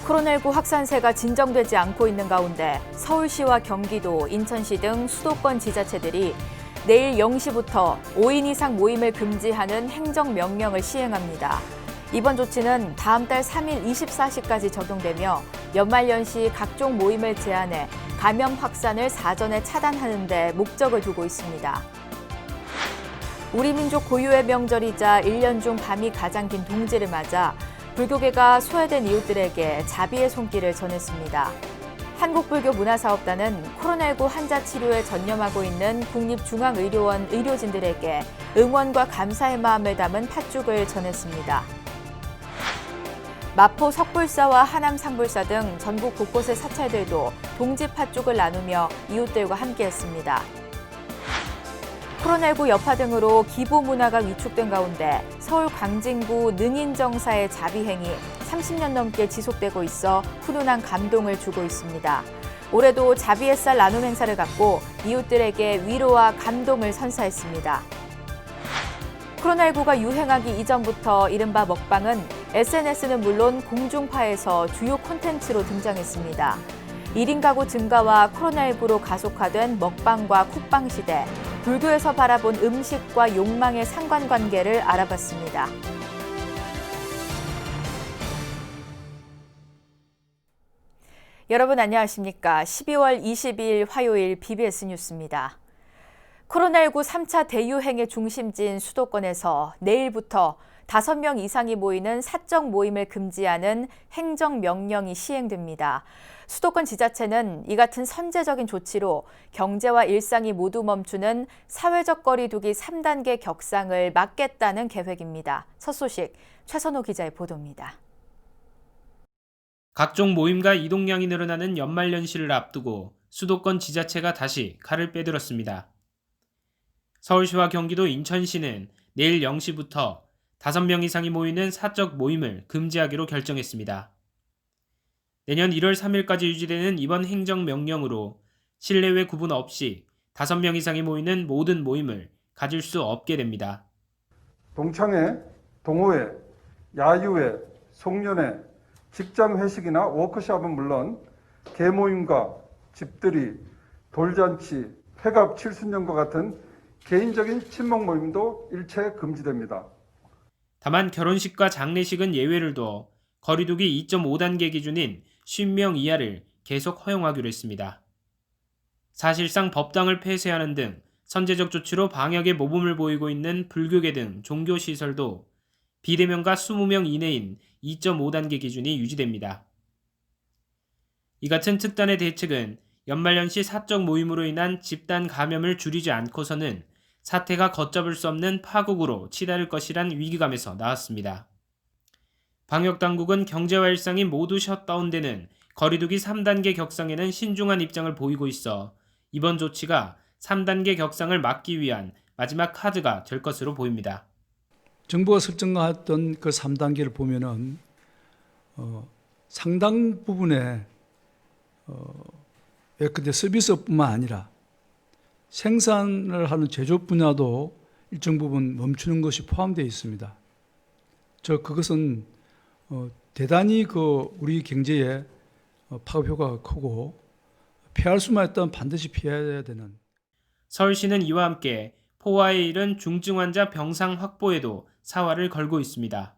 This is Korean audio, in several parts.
코로나19 확산세가 진정되지 않고 있는 가운데 서울시와 경기도, 인천시 등 수도권 지자체들이 내일 0시부터 5인 이상 모임을 금지하는 행정명령을 시행합니다. 이번 조치는 다음 달 3일 24시까지 적용되며 연말연시 각종 모임을 제한해 감염 확산을 사전에 차단하는 데 목적을 두고 있습니다. 우리 민족 고유의 명절이자 1년 중 밤이 가장 긴 동지를 맞아 불교계가 소외된 이웃들에게 자비의 손길을 전했습니다. 한국불교문화사업단은 코로나19 환자 치료에 전념하고 있는 국립중앙의료원 의료진들에게 응원과 감사의 마음을 담은 팥죽을 전했습니다. 마포 석불사와 하남 상불사 등 전국 곳곳의 사찰들도 동지 팥죽을 나누며 이웃들과 함께했습니다. 코로나19 여파 등으로 기부 문화가 위축된 가운데 서울 광진구 능인정사의 자비행이 30년 넘게 지속되고 있어 훈훈한 감동을 주고 있습니다. 올해도 자비의 쌀 나눔 행사를 갖고 이웃들에게 위로와 감동을 선사했습니다. 코로나19가 유행하기 이전부터 이른바 먹방은 SNS는 물론 공중파에서 주요 콘텐츠로 등장했습니다. 1인 가구 증가와 코로나19로 가속화된 먹방과 쿡방 시대, 불교에서 바라본 음식과 욕망의 상관관계를 알아봤습니다. 여러분 안녕하십니까? 12월 22일 화요일 BBS 뉴스입니다. 코로나19 3차 대유행의 중심지인 수도권에서 내일부터 5명 이상이 모이는 사적 모임을 금지하는 행정명령이 시행됩니다. 수도권 지자체는 이 같은 선제적인 조치로 경제와 일상이 모두 멈추는 사회적 거리 두기 3단계 격상을 막겠다는 계획입니다. 첫 소식 최선호 기자의 보도입니다. 각종 모임과 이동량이 늘어나는 연말연시를 앞두고 수도권 지자체가 다시 칼을 빼들었습니다. 서울시와 경기도, 인천시는 내일 0시부터 5명 이상이 모이는 사적 모임을 금지하기로 결정했습니다. 내년 1월 3일까지 유지되는 이번 행정명령으로 실내외 구분 없이 5명 이상이 모이는 모든 모임을 가질 수 없게 됩니다. 동창회, 동호회, 야유회, 송년회, 직장 회식이나 워크숍은 물론 개모임과 집들이, 돌잔치, 회갑 칠순년과 같은 개인적인 친목 모임도 일체 금지됩니다. 다만 결혼식과 장례식은 예외를 두어 거리두기 2.5단계 기준인 50명 이하를 계속 허용하기로 했습니다. 사실상 법당을 폐쇄하는 등 선제적 조치로 방역에 모범을 보이고 있는 불교계 등 종교시설도 비대면과 20명 이내인 2.5단계 기준이 유지됩니다. 이 같은 특단의 대책은 연말연시 사적 모임으로 인한 집단 감염을 줄이지 않고서는 사태가 걷잡을 수 없는 파국으로 치달을 것이란 위기감에서 나왔습니다. 방역당국은 경제와 일상이 모두 셧다운되는 거리두기 3단계 격상에는 신중한 입장을 보이고 있어 이번 조치가 3단계 격상을 막기 위한 마지막 카드가 될 것으로 보입니다. 정부가 설정했던 그 3단계를 보면은 상당 부분에 근데 서비스뿐만 아니라 생산을 하는 제조업 분야도 일정 부분 멈추는 것이 포함되어 있습니다. 그것은 대단히 우리 경제에 파급 효과가 크고 피할 수만 있다면 반드시 피해야 되는. 서울시는 이와 함께 포화에 이른 중증 환자 병상 확보에도 사활을 걸고 있습니다.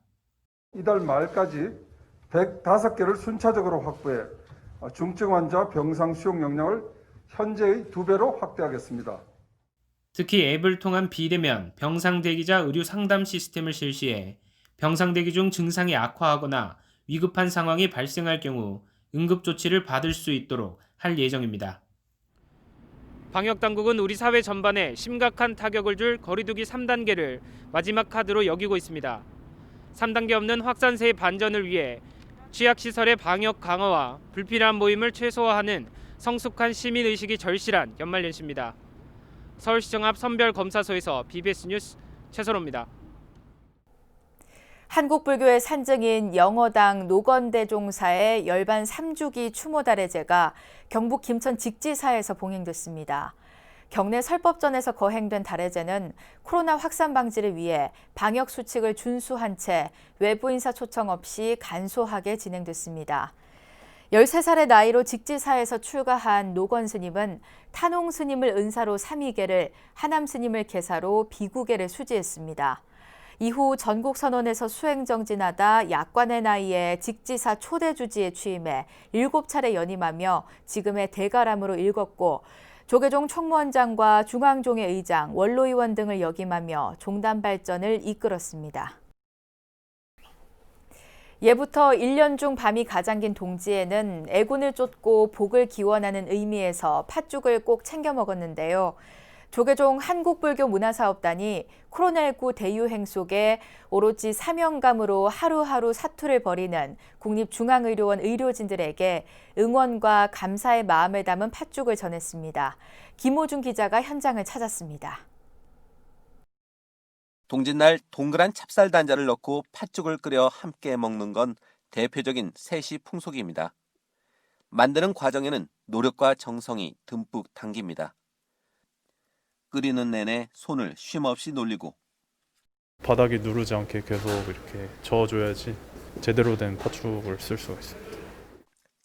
이달 말까지 105개를 순차적으로 확보해 중증 환자 병상 수용 역량을 현재의 2배로 확대하겠습니다. 특히 앱을 통한 비대면 병상 대기자 의료 상담 시스템을 실시해 병상 대기 중 증상이 악화하거나 위급한 상황이 발생할 경우 응급 조치를 받을 수 있도록 할 예정입니다. 방역당국은 우리 사회 전반에 심각한 타격을 줄 거리두기 3단계를 마지막 카드로 여기고 있습니다. 3단계 없는 확산세의 반전을 위해 취약시설의 방역 강화와 불필요한 모임을 최소화하는 성숙한 시민의식이 절실한 연말연시입니다. 서울시청 앞 선별검사소에서 BBS 뉴스 최선호입니다. 한국불교의 산증인 영어당 노건대종사의 열반 3주기 추모달해제가 경북 김천 직지사에서 봉행됐습니다. 경내 설법전에서 거행된 달해제는 코로나 확산 방지를 위해 방역 수칙을 준수한 채 외부 인사 초청 없이 간소하게 진행됐습니다. 13살의 나이로 직지사에서 출가한 노건 스님은 탄홍 스님을 은사로 삼위계를, 하남 스님을 계사로 비구계를 수지했습니다. 이후 전국선언에서 수행정진하다 약관의 나이에 직지사 초대주지에 취임해 7차례 연임하며 지금의 대가람으로 일궜고 조계종 총무원장과 중앙종회 의장, 원로의원 등을 역임하며 종단 발전을 이끌었습니다. 예부터 1년 중 밤이 가장 긴 동지에는 애군을 쫓고 복을 기원하는 의미에서 팥죽을 꼭 챙겨 먹었는데요. 조계종 한국불교문화사업단이 코로나19 대유행 속에 오로지 사명감으로 하루하루 사투를 벌이는 국립중앙의료원 의료진들에게 응원과 감사의 마음을 담은 팥죽을 전했습니다. 김호준 기자가 현장을 찾았습니다. 동짓날 동그란 찹쌀 단자를 넣고 팥죽을 끓여 함께 먹는 건 대표적인 세시 풍속입니다. 만드는 과정에는 노력과 정성이 듬뿍 담깁니다. 끓이는 내내 손을 쉼없이 놀리고 바닥이 누르지 않게 계속 이렇게 저어줘야지 제대로 된 팥죽을 쓸 수가 있습니다.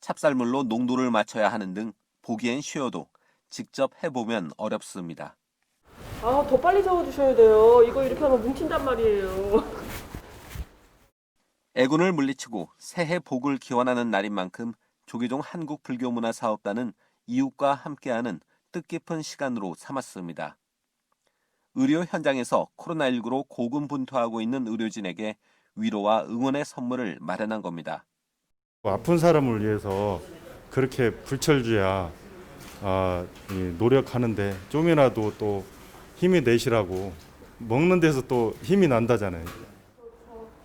찹쌀물로 농도를 맞춰야 하는 등 보기엔 쉬워도 직접 해보면 어렵습니다. 더 빨리 저어주셔야 돼요. 이거 이렇게 하면 뭉친단 말이에요. 애군을 물리치고 새해 복을 기원하는 날인 만큼 조계종 한국불교문화사업단은 이웃과 함께하는 뜻깊은 시간으로 삼았습니다. 의료 현장에서 코로나19로 고군분투하고 있는 의료진에게 위로와 응원의 선물을 마련한 겁니다. 아픈 사람을 위해서 그렇게 불철주야 노력하는데 좀이라도 또 힘이 내시라고 먹는 데서 또 힘이 난다잖아요.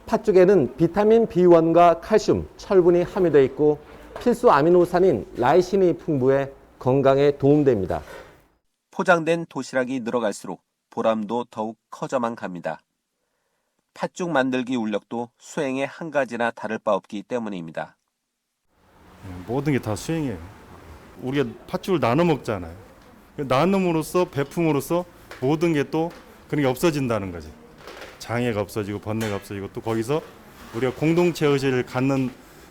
팥죽에는 비타민 B1과 칼슘, 철분이 함유되어 있고 필수 아미노산인 라이신이 풍부해 건강에 도움됩니다. 포장된 도시락이 늘어갈수록 보람도 더욱 커져만 갑니다. 팥죽 만들기 울력도 수행의 한 가지나 다를 바 없기 때문입니다. 모든 게 다 수행이에요. 우리가 팥죽을 나눠 먹잖아요. 나눔으로써 배품으로써 모든 게 또 그런 게 없어진다는 거지. 장애가 없어지고 번뇌가 없어지고 또 거기서 우리가 공동체 의식을 갖는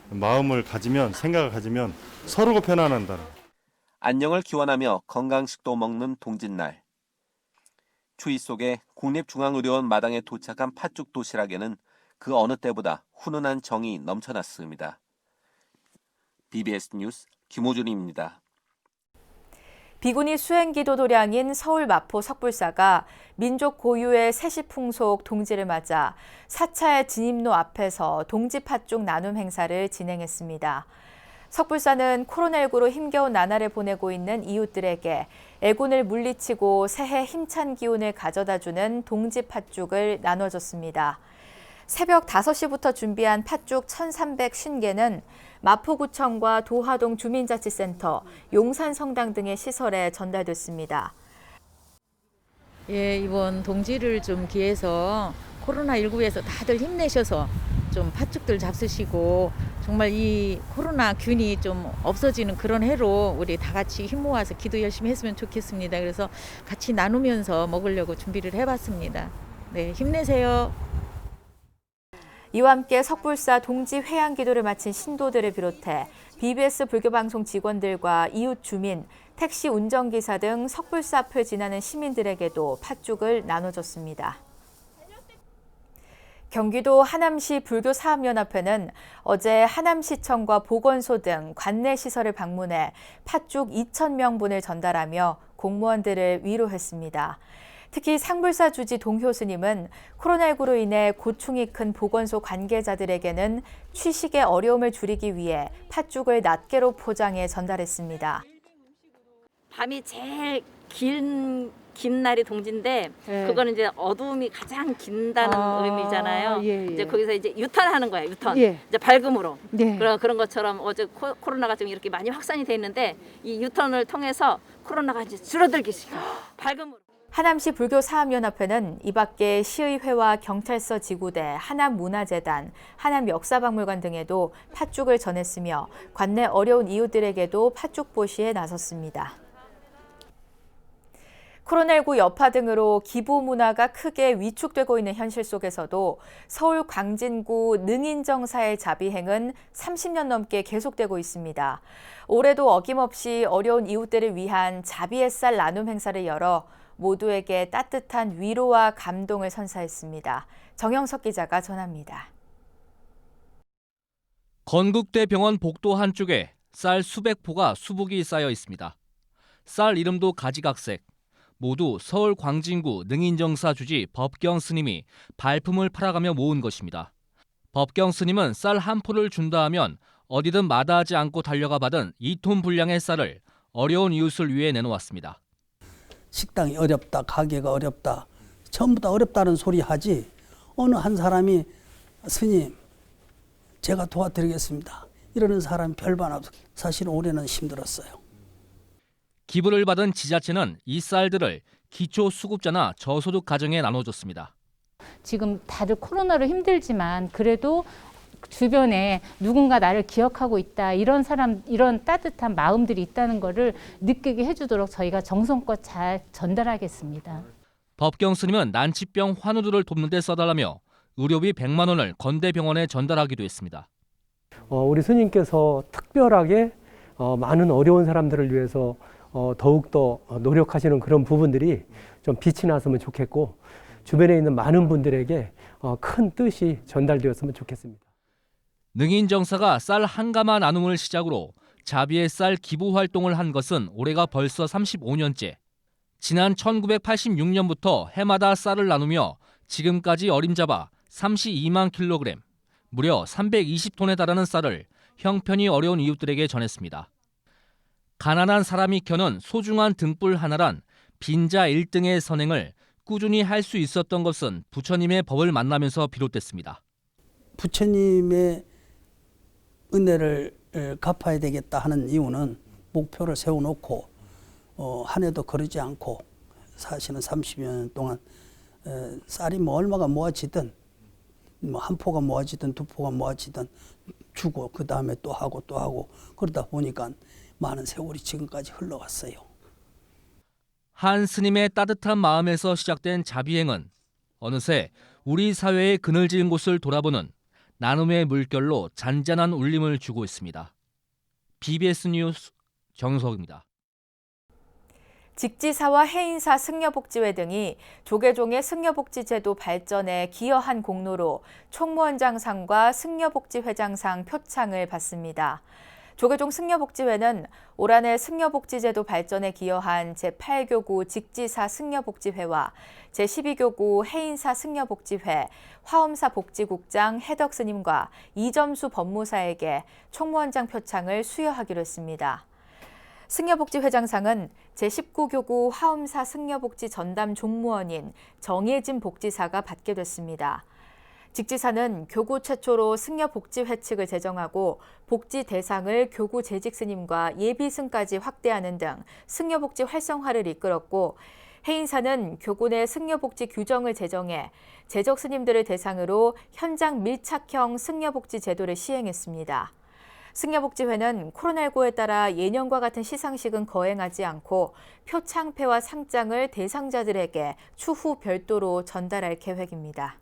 마음을 가지면 생각을 가지면 서로가 편안한다는 거예요. 안녕을 기원하며 건강식도 먹는 동짓날. 추위 속에 국립중앙의료원 마당에 도착한 팥죽 도시락에는 그 어느 때보다 훈훈한 정이 넘쳐났습니다. BBS 뉴스 김호준입니다. 비구니 수행기도 도량인 서울 마포 석불사가 민족 고유의 세시풍속 동지를 맞아 4차의 진입로 앞에서 동지 팥죽 나눔 행사를 진행했습니다. 석불사는 코로나19로 힘겨운 나날을 보내고 있는 이웃들에게 애군을 물리치고 새해 힘찬 기운을 가져다주는 동지 팥죽을 나눠줬습니다. 새벽 5시부터 준비한 팥죽 1,350개는 마포구청과 도화동 주민자치센터, 용산성당 등의 시설에 전달됐습니다. 예, 이번 동지를 좀 기해서 코로나19에서 다들 힘내셔서 좀 팥죽들 잡수시고 정말 이 코로나 균이 좀 없어지는 그런 해로 우리 다 같이 힘 모아서 기도 열심히 했으면 좋겠습니다. 그래서 같이 나누면서 먹으려고 준비를 해봤습니다. 네, 힘내세요. 이와 함께 석불사 동지 회향 기도를 마친 신도들을 비롯해 BBS 불교방송 직원들과 이웃 주민, 택시 운전기사 등 석불사 앞을 지나는 시민들에게도 팥죽을 나눠줬습니다. 경기도 하남시 불교사업연합회는 어제 하남시청과 보건소 등 관내 시설을 방문해 팥죽 2,000명분을 전달하며 공무원들을 위로했습니다. 특히 상불사 주지 동효스님은 코로나19로 인해 고충이 큰 보건소 관계자들에게는 취식의 어려움을 줄이기 위해 팥죽을 낱개로 포장해 전달했습니다. 밤이 제일 긴 날이 동지인데 네. 그거는 이제 어두움이 가장 긴다는 의미잖아요. 예. 이제 거기서 이제 유턴하는 거예요. 유턴. 예. 이제 밝음으로. 네. 그런 것처럼 어제 코로나가 좀 이렇게 많이 확산이 돼 있는데 이 유턴을 통해서 코로나가 이제 줄어들기 시작. 밝음으로. 하남시 불교사업연합회는 이 밖에 시의회와 경찰서 지구대, 하남문화재단, 하남역사박물관 등에도 팥죽을 전했으며 관내 어려운 이웃들에게도 팥죽 보시에 나섰습니다. 코로나19 여파 등으로 기부 문화가 크게 위축되고 있는 현실 속에서도 서울 광진구 능인정사의 자비행은 30년 넘게 계속되고 있습니다. 올해도 어김없이 어려운 이웃들을 위한 자비의 쌀 나눔 행사를 열어 모두에게 따뜻한 위로와 감동을 선사했습니다. 정영석 기자가 전합니다. 건국대병원 복도 한쪽에 쌀 수백 포가 수북이 쌓여 있습니다. 쌀 이름도 가지각색. 모두 서울 광진구 능인정사 주지 법경 스님이 발품을 팔아가며 모은 것입니다. 법경 스님은 쌀 한 포를 준다 하면 어디든 마다하지 않고 달려가 받은 2톤 분량의 쌀을 어려운 이웃을 위해 내놓았습니다. 식당이 어렵다, 가게가 어렵다, 전부 다 어렵다는 소리 하지 어느 한 사람이 스님 제가 도와드리겠습니다 이러는 사람이 별반 없어요. 사실 올해는 힘들었어요. 기부를 받은 지자체는 이 쌀들을 기초수급자나 저소득 가정에 나눠줬습니다. 지금 다들 코로나로 힘들지만 그래도 주변에 누군가 나를 기억하고 있다, 이런 따뜻한 마음들이 있다는 것을 느끼게 해주도록 저희가 정성껏 잘 전달하겠습니다. 법경 스님은 난치병 환우들을 돕는 데 써달라며 의료비 100만 원을 건대병원에 전달하기도 했습니다. 우리 스님께서 특별하게 많은 어려운 사람들을 위해서 더욱더 노력하시는 그런 부분들이 좀 빛이 났으면 좋겠고 주변에 있는 많은 분들에게 큰 뜻이 전달되었으면 좋겠습니다. 능인정사가 쌀 한 가마 나눔을 시작으로 자비의 쌀 기부 활동을 한 것은 올해가 벌써 35년째. 지난 1986년부터 해마다 쌀을 나누며 지금까지 어림잡아 32만 킬로그램, 무려 320톤에 달하는 쌀을 형편이 어려운 이웃들에게 전했습니다. 가난한 사람이 켜는 소중한 등불 하나란 빈자 1등의 선행을 꾸준히 할 수 있었던 것은 부처님의 법을 만나면서 비롯됐습니다. 부처님의 은혜를 갚아야 되겠다 하는 이유는 목표를 세워놓고 한 해도 거르지 않고 사실은 30여 년 동안 쌀이 뭐 얼마가 모아지든 뭐 한 포가 모아지든 두 포가 모아지든 주고 그 다음에 또 하고 그러다 보니까 많은 세월이 지금까지 흘러왔어요. 한 스님의 따뜻한 마음에서 시작된 자비행은 어느새 우리 사회의 그늘진 곳을 돌아보는 나눔의 물결로 잔잔한 울림을 주고 있습니다. BBS 뉴스 정석입니다. 직지사와 해인사 승려복지회 등이 조계종의 승려복지제도 발전에 기여한 공로로 총무원장상과 승려복지회장상 표창을 받습니다. 조계종 승려복지회는 올 한해 승려복지제도 발전에 기여한 제8교구 직지사 승려복지회와 제12교구 해인사 승려복지회, 화엄사 복지국장 해덕 스님과 이점수 법무사에게 총무원장 표창을 수여하기로 했습니다. 승려복지회장상은 제19교구 화엄사 승려복지 전담 종무원인 정예진 복지사가 받게 됐습니다. 직지사는 교구 최초로 승려복지회 측을 제정하고 복지 대상을 교구 재직 스님과 예비승까지 확대하는 등 승려복지 활성화를 이끌었고, 해인사는 교구 내 승려복지 규정을 제정해 재적 스님들을 대상으로 현장 밀착형 승려복지 제도를 시행했습니다. 승려복지회는 코로나19에 따라 예년과 같은 시상식은 거행하지 않고 표창패와 상장을 대상자들에게 추후 별도로 전달할 계획입니다.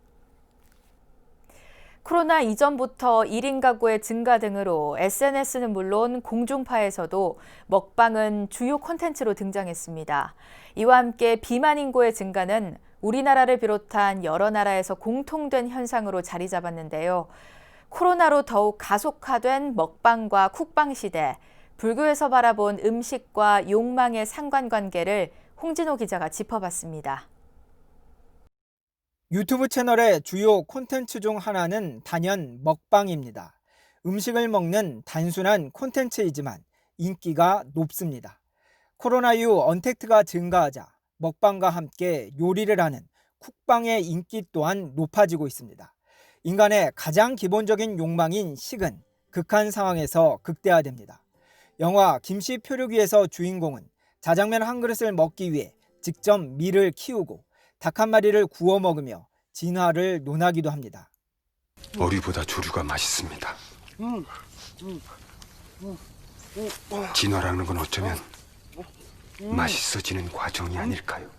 코로나 이전부터 1인 가구의 증가 등으로 SNS는 물론 공중파에서도 먹방은 주요 콘텐츠로 등장했습니다. 이와 함께 비만 인구의 증가는 우리나라를 비롯한 여러 나라에서 공통된 현상으로 자리 잡았는데요. 코로나로 더욱 가속화된 먹방과 쿡방 시대, 불교에서 바라본 음식과 욕망의 상관관계를 홍진호 기자가 짚어봤습니다. 유튜브 채널의 주요 콘텐츠 중 하나는 단연 먹방입니다. 음식을 먹는 단순한 콘텐츠이지만 인기가 높습니다. 코로나 이후 언택트가 증가하자 먹방과 함께 요리를 하는 쿡방의 인기 또한 높아지고 있습니다. 인간의 가장 기본적인 욕망인 식은 극한 상황에서 극대화됩니다. 영화 김씨 표류기에서 주인공은 자장면 한 그릇을 먹기 위해 직접 밀을 키우고 닭 한 마리를 구워 먹으며 진화를 논하기도 합니다. 어리보다 조류가 맛있습니다. 진화라는 건 어쩌면 맛있어지는 과정이 아닐까요?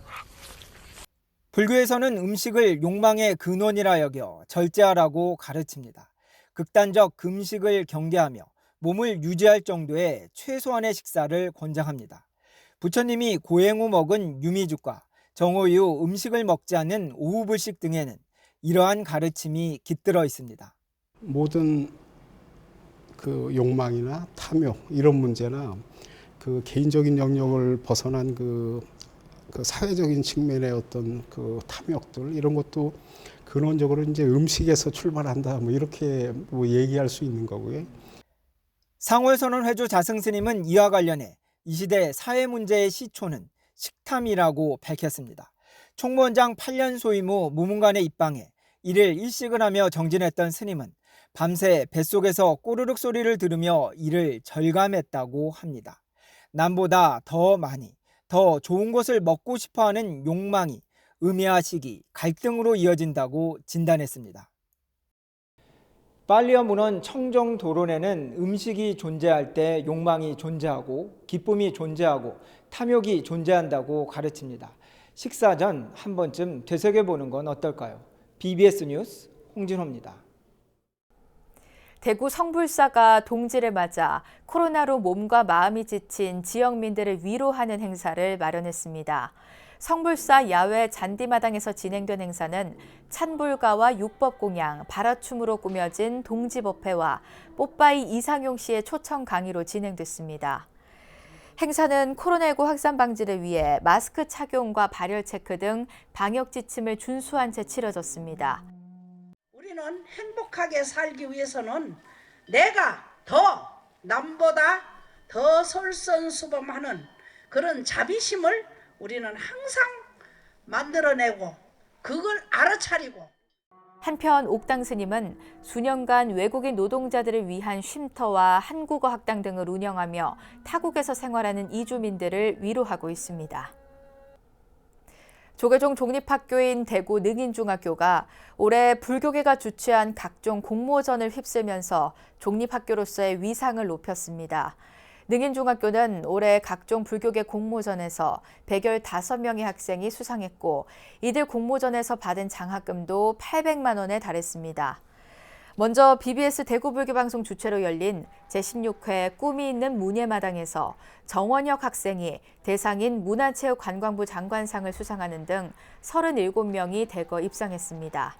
불교에서는 음식을 욕망의 근원이라 여겨 절제하라고 가르칩니다. 극단적 금식을 경계하며 몸을 유지할 정도의 최소한의 식사를 권장합니다. 부처님이 고행 후 먹은 유미죽과 정오 이후 음식을 먹지 않는 오후 불식 등에는 이러한 가르침이 깃들어 있습니다. 모든 그 욕망이나 탐욕 이런 문제나 그 개인적인 영역을 벗어난 그 사회적인 측면의 어떤 그 탐욕들 이런 것도 근원적으로 이제 음식에서 출발한다 뭐 이렇게 뭐 얘기할 수 있는 거고요. 상월선언 회주 자승스님은 이와 관련해 이 시대 사회 문제의 시초는 식탐이라고 밝혔습니다. 총무원장 8년 소임 후 무문관에 입방해 1일 일식을 하며 정진했던 스님은 밤새 뱃속에서 꼬르륵 소리를 들으며 이를 절감했다고 합니다. 남보다 더 많이, 더 좋은 것을 먹고 싶어하는 욕망이 음야 시기, 갈등으로 이어진다고 진단했습니다. 팔리어 문헌 청정도론에는 음식이 존재할 때 욕망이 존재하고 기쁨이 존재하고 탐욕이 존재한다고 가르칩니다. 식사 전 한 번쯤 되새겨보는 건 어떨까요? BBS 뉴스 홍진호입니다. 대구 성불사가 동지를 맞아 코로나로 몸과 마음이 지친 지역민들을 위로하는 행사를 마련했습니다. 성불사 야외 잔디마당에서 진행된 행사는 찬불가와 육법공양, 발화춤으로 꾸며진 동지법회와 뽀빠이 이상용 씨의 초청 강의로 진행됐습니다. 행사는 코로나19 확산 방지를 위해 마스크 착용과 발열 체크 등 방역 지침을 준수한 채 치러졌습니다. 우리는 행복하게 살기 위해서는 내가 더 남보다 더 솔선수범하는 그런 자비심을 우리는 항상 만들어내고 그걸 알아차리고. 한편 옥당 스님은 수년간 외국인 노동자들을 위한 쉼터와 한국어 학당 등을 운영하며 타국에서 생활하는 이주민들을 위로하고 있습니다. 조계종 독립학교인 대구 능인중학교가 올해 불교계가 주최한 각종 공모전을 휩쓸면서 독립학교로서의 위상을 높였습니다. 능인중학교는 올해 각종 불교계 공모전에서 115명의 학생이 수상했고 이들 공모전에서 받은 장학금도 800만 원에 달했습니다. 먼저 BBS 대구불교방송 주최로 열린 제16회 꿈이 있는 문예마당에서 정원혁 학생이 대상인 문화체육관광부 장관상을 수상하는 등 37명이 대거 입상했습니다.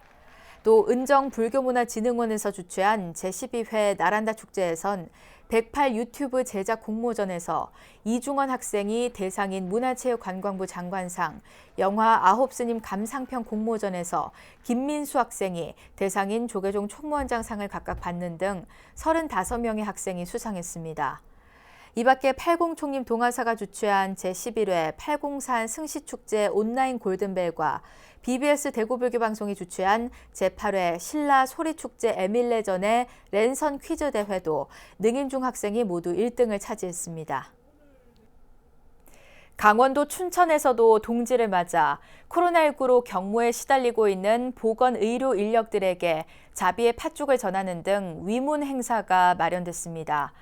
또 은정불교문화진흥원에서 주최한 제12회 나란다 축제에선 108 유튜브 제작 공모전에서 이중원 학생이 대상인 문화체육관광부 장관상, 영화 아홉스님 감상평 공모전에서 김민수 학생이 대상인 조계종 총무원장상을 각각 받는 등 35명의 학생이 수상했습니다. 이 밖에 80총림 동아사가 주최한 제11회 804 승시축제 온라인 골든벨과 BBS 대구불교방송이 주최한 제8회 신라 소리축제 에밀레전의 랜선 퀴즈 대회도 능인중 학생이 모두 1등을 차지했습니다. 강원도 춘천에서도 동지를 맞아 코로나19로 경무에 시달리고 있는 보건의료 인력들에게 자비의 팥죽을 전하는 등 위문 행사가 마련됐습니다.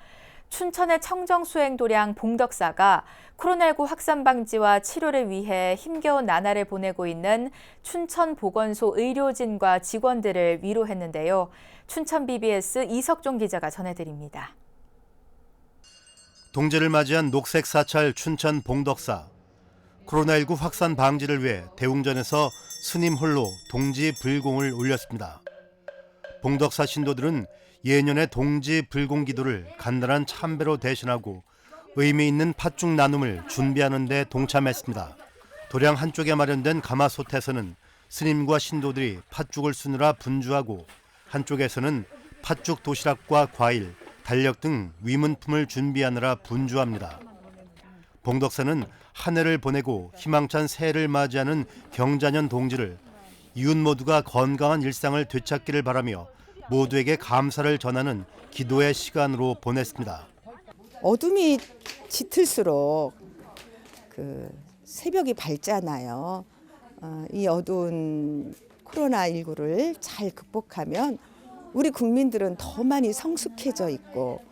춘천의 청정수행도량 봉덕사가 코로나19 확산 방지와 치료를 위해 힘겨운 나날을 보내고 있는 춘천보건소 의료진과 직원들을 위로했는데요. 춘천 BBS 이석종 기자가 전해드립니다. 동지를 맞이한 녹색 사찰 춘천 봉덕사. 코로나19 확산 방지를 위해 대웅전에서 스님 홀로 동지 불공을 올렸습니다. 봉덕사 신도들은 예년의 동지 불공 기도를 간단한 참배로 대신하고 의미 있는 팥죽 나눔을 준비하는 데 동참했습니다. 도량 한쪽에 마련된 가마솥에서는 스님과 신도들이 팥죽을 쑤느라 분주하고 한쪽에서는 팥죽 도시락과 과일, 달력 등 위문품을 준비하느라 분주합니다. 봉덕사는 한 해를 보내고 희망찬 새해를 맞이하는 경자년 동지를 이웃 모두가 건강한 일상을 되찾기를 바라며 모두에게 감사를 전하는 기도의 시간으로 보냈습니다. 어둠이 짙을수록 새벽이 밝잖아요. 이 어두운 코로나19를 잘 극복하면 우리 국민들은 더 많이 성숙해져 있고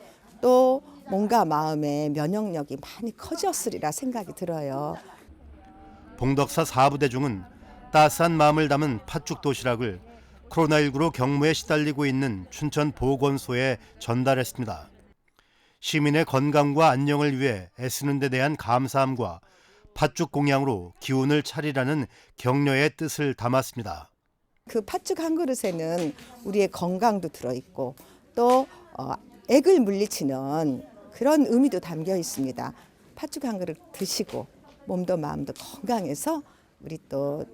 또 몸과 마음의 면역력이 많이 커졌으리라 생각이 들어요. 봉덕사 4부대 중은 따스한 마음을 담은 팥죽 도시락을 코로나19로 경무에 시달리고 있는 춘천 보건소에 전달했습니다. 시민의 건강과 안녕을 위해 애쓰는 데 대한 감사함과 팥죽 공양으로 기운을 차리라는 격려의 뜻을 담았습니다. 그 팥죽 한 그릇에는 우리의 건강도 들어있고 또 액을 물리치는 그런 의미도 담겨 있습니다. 팥죽 한 그릇 드시고 몸도 마음도 건강해서 우리 또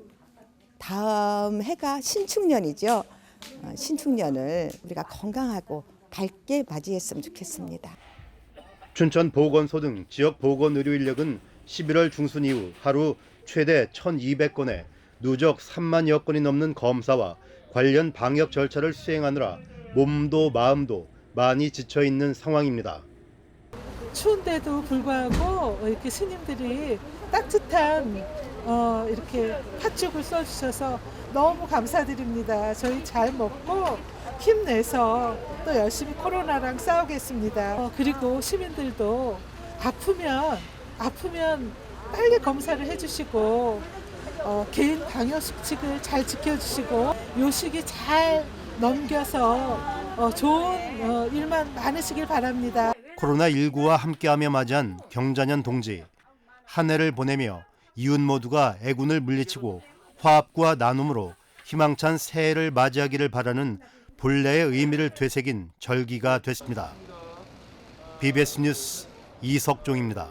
다음 해가 신축년이죠. 신축년을 우리가 건강하고 밝게 맞이했으면 좋겠습니다. 춘천 보건소 등 지역 보건 의료 인력은 11월 중순 이후 하루 최대 1,200건의 누적 3만여 건이 넘는 검사와 관련 방역 절차를 수행하느라 몸도 마음도 많이 지쳐 있는 상황입니다. 추운데도 불구하고 이렇게 스님들이 따뜻한 이렇게 팥죽을 써주셔서 너무 감사드립니다. 저희 잘 먹고 힘내서 또 열심히 코로나랑 싸우겠습니다. 그리고 시민들도 아프면 빨리 검사를 해주시고 개인 방역 수칙을 잘 지켜주시고 요 시기 잘 넘겨서 좋은 일만 많으시길 바랍니다. 코로나19와 함께하며 맞이한 경자년 동지, 한 해를 보내며 이웃 모두가 애군을 물리치고 화합과 나눔으로 희망찬 새해를 맞이하기를 바라는 본래의 의미를 되새긴 절기가 됐습니다. BBS 뉴스 이석종입니다.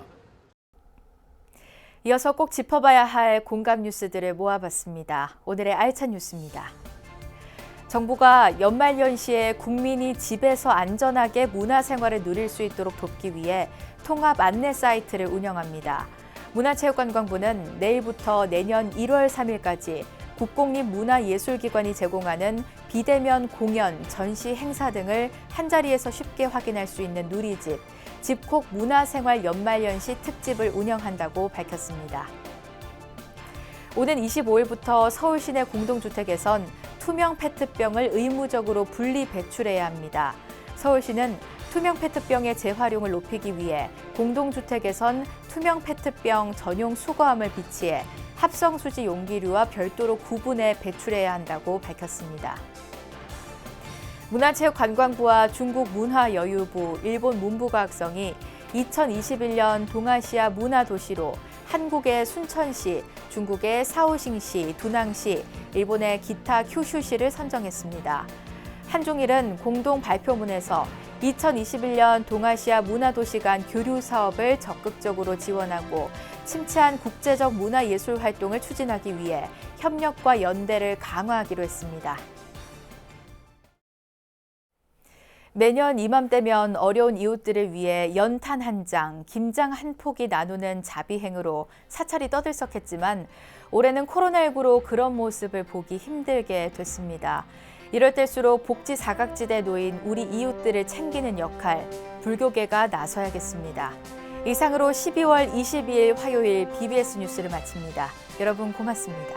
이어서 꼭 짚어봐야 할 공감 뉴스들을 모아봤습니다. 오늘의 알찬 뉴스입니다. 정부가 연말연시에 국민이 집에서 안전하게 문화생활을 누릴 수 있도록 돕기 위해 통합 안내 사이트를 운영합니다. 문화체육관광부는 내일부터 내년 1월 3일까지 국공립문화예술기관이 제공하는 비대면 공연, 전시, 행사 등을 한자리에서 쉽게 확인할 수 있는 누리집, 집콕 문화생활 연말연시 특집을 운영한다고 밝혔습니다. 오는 25일부터 서울 시내 공동주택에선 투명 페트병을 의무적으로 분리 배출해야 합니다. 서울시는 투명 페트병의 재활용을 높이기 위해 공동주택에선 투명 페트병 전용 수거함을 비치해 합성수지 용기류와 별도로 구분해 배출해야 한다고 밝혔습니다. 문화체육관광부와 중국문화여유부, 일본 문부과학성이 2021년 동아시아 문화도시로 한국의 순천시, 중국의 사오싱시, 두낭시, 일본의 기타 큐슈시를 선정했습니다. 한중일은 공동 발표문에서 2021년 동아시아 문화도시 간 교류 사업을 적극적으로 지원하고 침체한 국제적 문화예술 활동을 추진하기 위해 협력과 연대를 강화하기로 했습니다. 매년 이맘때면 어려운 이웃들을 위해 연탄 한 장, 김장 한 폭이 나누는 자비행으로 사찰이 떠들썩했지만 올해는 코로나19로 그런 모습을 보기 힘들게 됐습니다. 이럴 때일수록 복지 사각지대에 놓인 우리 이웃들을 챙기는 역할, 불교계가 나서야겠습니다. 이상으로 12월 22일 화요일 BBS 뉴스를 마칩니다. 여러분 고맙습니다.